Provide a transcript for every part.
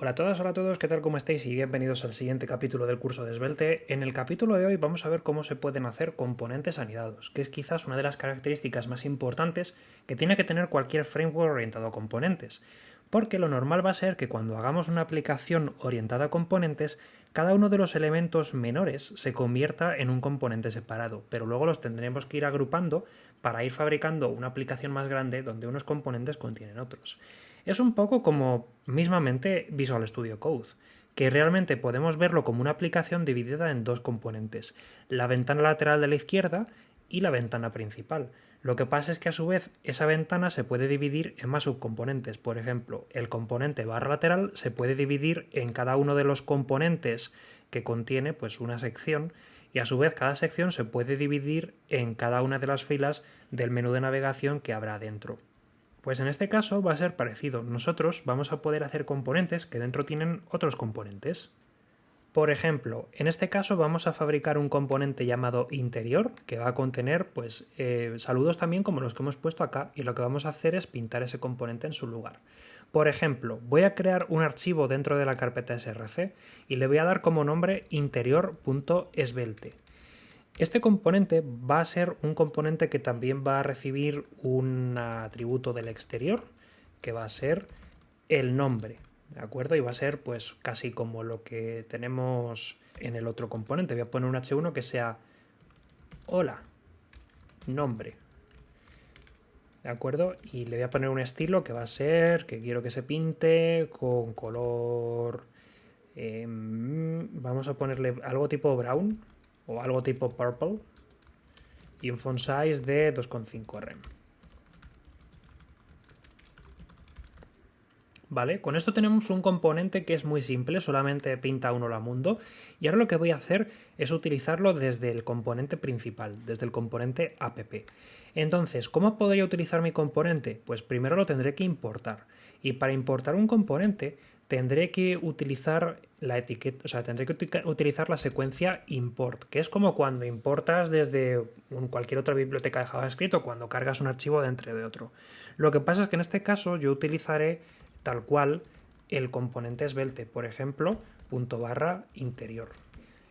Hola a todas, hola a todos, ¿qué tal? ¿Cómo estáis? Y bienvenidos al siguiente capítulo del curso de Svelte. En el capítulo de hoy vamos a ver cómo se pueden hacer componentes anidados, que es quizás una de las características más importantes que tiene que tener cualquier framework orientado a componentes. Porque lo normal va a ser que cuando hagamos una aplicación orientada a componentes, cada uno de los elementos menores se convierta en un componente separado, pero luego los tendremos que ir agrupando para ir fabricando una aplicación más grande donde unos componentes contienen otros. Es un poco como mismamente Visual Studio Code, que realmente podemos verlo como una aplicación dividida en dos componentes, la ventana lateral de la izquierda y la ventana principal. Lo que pasa es que a su vez esa ventana se puede dividir en más subcomponentes. Por ejemplo, el componente barra lateral se puede dividir en cada uno de los componentes que contiene pues una sección y a su vez cada sección se puede dividir en cada una de las filas del menú de navegación que habrá dentro. Pues en este caso va a ser parecido. Nosotros vamos a poder hacer componentes que dentro tienen otros componentes. Por ejemplo, en este caso vamos a fabricar un componente llamado interior que va a contener saludos también como los que hemos puesto acá y lo que vamos a hacer es pintar ese componente en su lugar. Por ejemplo, voy a crear un archivo dentro de la carpeta src y le voy a dar como nombre interior.svelte. Este componente va a ser un componente que también va a recibir un atributo del exterior, que va a ser el nombre, ¿de acuerdo? Y va a ser pues casi como lo que tenemos en el otro componente. Voy a poner un h1 que sea hola, nombre, ¿de acuerdo? Y le voy a poner un estilo que va a ser, que quiero que se pinte con color... vamos a ponerle algo tipo brown o algo tipo purple y un font size de 2,5 rem. ¿Vale? Con esto tenemos un componente que es muy simple, solamente pinta un hola mundo, y ahora lo que voy a hacer es utilizarlo desde el componente principal, desde el componente app. Entonces, ¿cómo podría utilizar mi componente? Pues primero lo tendré que importar, y para importar un componente tendré que utilizar la etiqueta, o sea, tendré que utilizar la secuencia import, que es como cuando importas desde cualquier otra biblioteca de JavaScript o cuando cargas un archivo dentro de otro. Lo que pasa es que en este caso yo utilizaré tal cual el componente esbelte, por ejemplo, punto barra interior.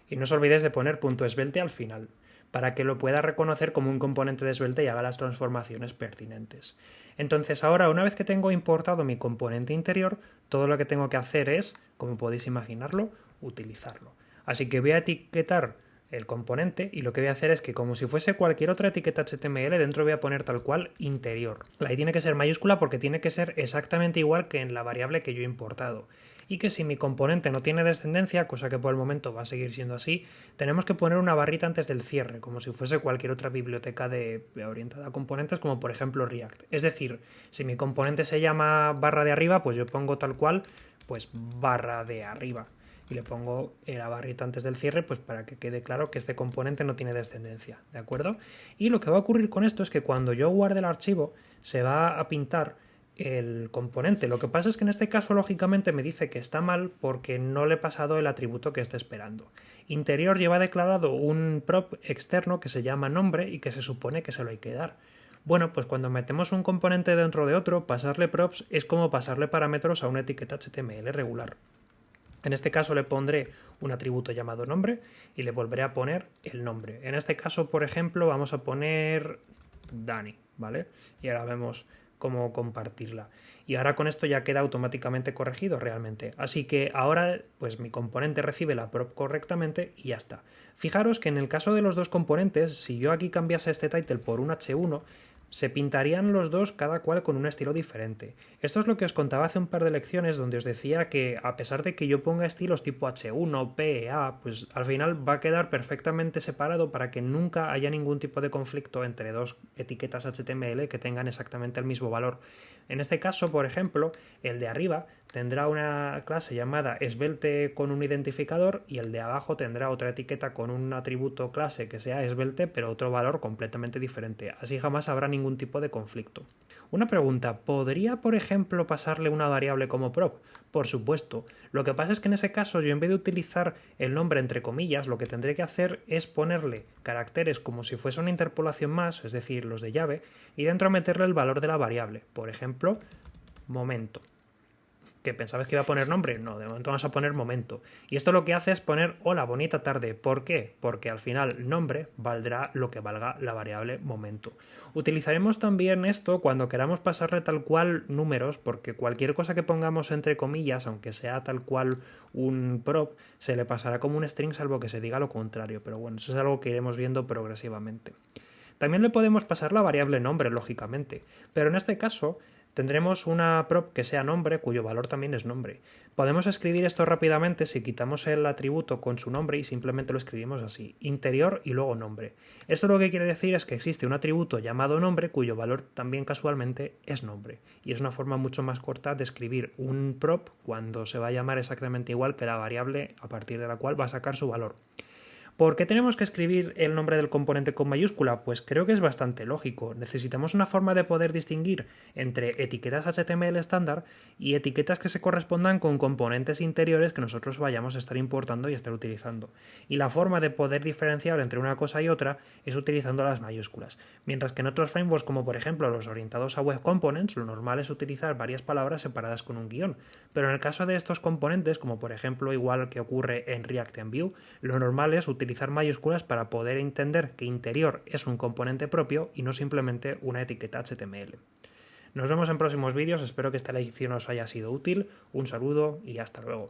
Y no os olvidéis de poner punto esbelte al final, para que lo pueda reconocer como un componente de esbelte y haga las transformaciones pertinentes. Entonces ahora, una vez que tengo importado mi componente interior, todo lo que tengo que hacer es, como podéis imaginarlo, utilizarlo. Así que voy a etiquetar el componente y lo que voy a hacer es que como si fuese cualquier otra etiqueta HTML dentro voy a poner tal cual interior. La I tiene que ser mayúscula porque tiene que ser exactamente igual que en la variable que yo he importado. Y que si mi componente no tiene descendencia, cosa que por el momento va a seguir siendo así, tenemos que poner una barrita antes del cierre, como si fuese cualquier otra biblioteca orientada a componentes, como por ejemplo React. Es decir, si mi componente se llama barra de arriba, pues yo pongo tal cual, pues barra de arriba y le pongo la barrita antes del cierre pues para que quede claro que este componente no tiene descendencia, ¿de acuerdo? Y lo que va a ocurrir con esto es que cuando yo guarde el archivo se va a pintar el componente. Lo que pasa es que en este caso lógicamente me dice que está mal porque no le he pasado el atributo que está esperando. Interior lleva declarado un prop externo que se llama nombre y que se supone que se lo hay que dar. Bueno, pues cuando metemos un componente dentro de otro, pasarle props es como pasarle parámetros a una etiqueta HTML regular. En este caso le pondré un atributo llamado nombre y le volveré a poner el nombre. En este caso, por ejemplo, vamos a poner Dani, ¿vale? Y ahora vemos cómo compartirla. Y ahora con esto ya queda automáticamente corregido realmente. Así que ahora pues mi componente recibe la prop correctamente y ya está. Fijaros que en el caso de los dos componentes, si yo aquí cambiase este title por un h1, se pintarían los dos cada cual con un estilo diferente. Esto es lo que os contaba hace un par de lecciones donde os decía que a pesar de que yo ponga estilos tipo H1, P, A, pues al final va a quedar perfectamente separado para que nunca haya ningún tipo de conflicto entre dos etiquetas HTML que tengan exactamente el mismo valor. En este caso, por ejemplo, el de arriba tendrá una clase llamada esbelte con un identificador y el de abajo tendrá otra etiqueta con un atributo clase que sea esbelte pero otro valor completamente diferente. Así jamás habrá ningún tipo de conflicto. Una pregunta, ¿podría por ejemplo pasarle una variable como prop? Por supuesto. Lo que pasa es que en ese caso yo en vez de utilizar el nombre entre comillas, lo que tendré que hacer es ponerle caracteres como si fuese una interpolación más, es decir, los de llave, y dentro meterle el valor de la variable. Por ejemplo, momento, ¿Qué pensabas que iba a poner nombre? No, de momento vamos a poner momento. Y esto lo que hace es poner hola, bonita tarde. ¿Por qué? Porque al final nombre valdrá lo que valga la variable momento. Utilizaremos también esto cuando queramos pasarle tal cual números, porque cualquier cosa que pongamos entre comillas, aunque sea tal cual un prop, se le pasará como un string salvo que se diga lo contrario. Pero bueno, eso es algo que iremos viendo progresivamente. También le podemos pasar la variable nombre, lógicamente, pero en este caso tendremos una prop que sea nombre, cuyo valor también es nombre. Podemos escribir esto rápidamente si quitamos el atributo con su nombre y simplemente lo escribimos así, interior y luego nombre. Esto lo que quiere decir es que existe un atributo llamado nombre cuyo valor también casualmente es nombre. Y es una forma mucho más corta de escribir un prop cuando se va a llamar exactamente igual que la variable a partir de la cual va a sacar su valor. ¿Por qué tenemos que escribir el nombre del componente con mayúscula? Pues creo que es bastante lógico. Necesitamos una forma de poder distinguir entre etiquetas HTML estándar y etiquetas que se correspondan con componentes interiores que nosotros vayamos a estar importando y estar utilizando. Y la forma de poder diferenciar entre una cosa y otra es utilizando las mayúsculas. Mientras que en otros frameworks, como por ejemplo los orientados a Web Components, lo normal es utilizar varias palabras separadas con un guión. Pero en el caso de estos componentes, como por ejemplo igual que ocurre en React y en Vue, lo normal es utilizar mayúsculas para poder entender que interior es un componente propio y no simplemente una etiqueta HTML. Nos vemos en próximos vídeos, espero que esta lección os haya sido útil, un saludo y hasta luego.